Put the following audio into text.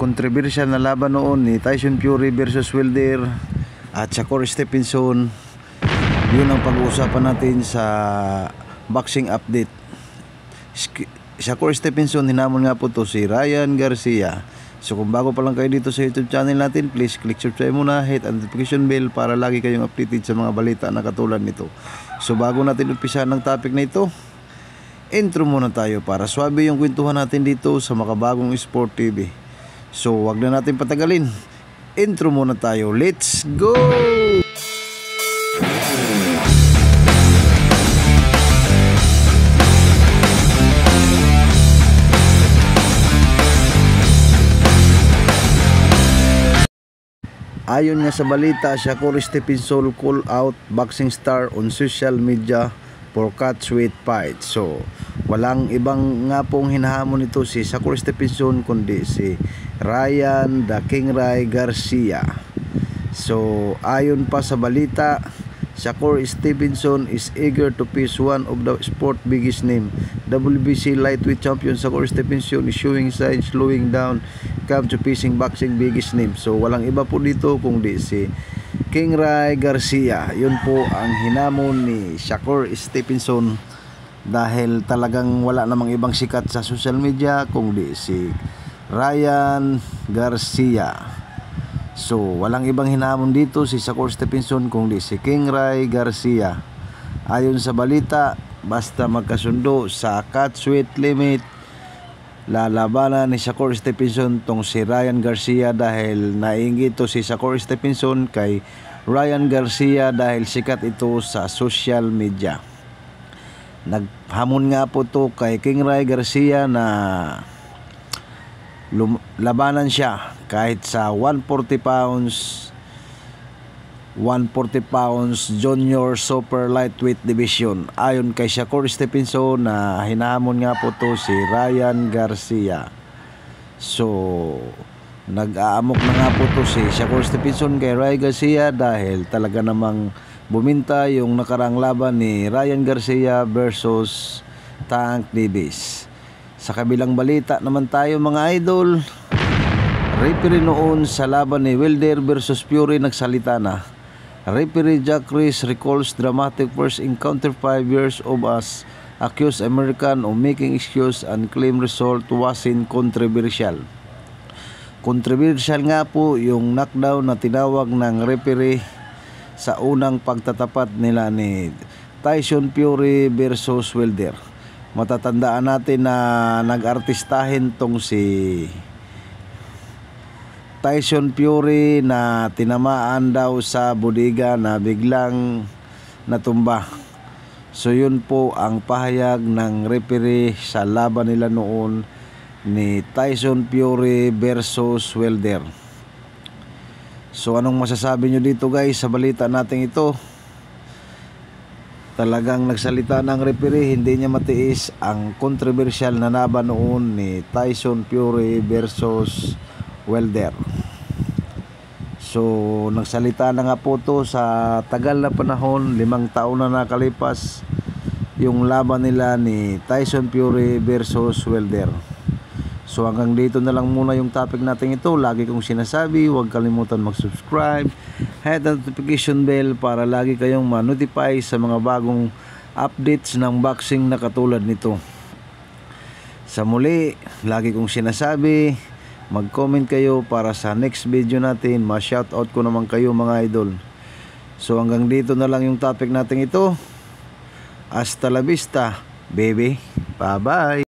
controversial na laban noon ni Tyson Fury versus Wilder at Shakur Stevenson. Yun ang pag-uusapan natin sa boxing update. Shakur Stevenson, hinamon nga po to si Ryan Garcia. So kung bago pa lang kayo dito sa YouTube channel natin, please click subscribe muna, hit ang notification bell para lagi kayong updated sa mga balita na katulad nito. So bago natin umpisa ng topic na ito, intro muna tayo para swabe yung kwentuhan natin dito sa makabagong Sport TV. So wag na natin patagalin, intro muna tayo, let's go! Ayon nga sa balita, Shakur Stevenson call out boxing star on social media for catchweight fight. So, walang ibang nga pong hinahamon ito si Shakur Stevenson kundi si Ryan "The King" Ray Garcia. So, ayon pa sa balita, Shakur Stevenson is eager to face one of the sport biggest name. WBC lightweight champion Shakur Stevenson is showing signs slowing down come to facing boxing biggest name. So walang iba po dito kundi si King Ray Garcia. Yun po ang hinamon ni Shakur Stevenson dahil talagang wala namang ibang sikat sa social media kundi si Ryan Garcia. So walang ibang hinamon dito si Shakur Stevenson kundi si King Ray Garcia. Ayon sa balita, basta magkasundo sa catchweight limit, lalabanan ni Shakur Stevenson tong si Ryan Garcia dahil nainggit to si Shakur Stevenson kay Ryan Garcia dahil sikat ito sa social media. Naghamon nga po to kay King Ray Garcia na labanan siya kahit sa 140 pounds junior super lightweight division. Ayon kay Shakur Stevenson na hinahamon nga po to si Ryan Garcia. So nag-aamok na nga po to si Shakur Stevenson kay Ryan Garcia dahil talaga namang buminta yung nakarang laban ni Ryan Garcia versus Tank Davis. Sa kabilang balita naman tayo mga idol, referee noon sa laban ni Wilder versus Fury nagsalita na. Referee Jack Reese recalls dramatic first encounter 5 years of us accused American of making excuse and claim result wasn't controversial. Controversial nga po yung knockdown na tinawag ng referee sa unang pagtatapat nila ni Tyson Fury versus Wilder. Matatandaan natin na nag-artistahin tong si Tyson Fury na tinamaan daw sa bodega na biglang natumba. So yun po ang pahayag ng referee sa laban nila noon ni Tyson Fury versus Wilder. So anong masasabi nyo dito guys sa balita natin ito? Talagang nagsalita ng referee, hindi niya matiis ang controversial na laban noon ni Tyson Fury versus Wilder. So nagsalita na nga po to sa tagal na panahon, 5 taon na nakalipas yung laban nila ni Tyson Fury versus Wilder. So hanggang dito na lang muna yung topic natin ito. Lagi kong sinasabi, huwag kalimutan mag-subscribe, hit ang notification bell para lagi kayong ma-notify sa mga bagong updates ng boxing na katulad nito. Sa muli, lagi kong sinasabi, mag-comment kayo para sa next video natin, ma-shoutout ko naman kayo mga idol. So hanggang dito na lang yung topic natin ito. Hasta la vista, baby. Bye-bye.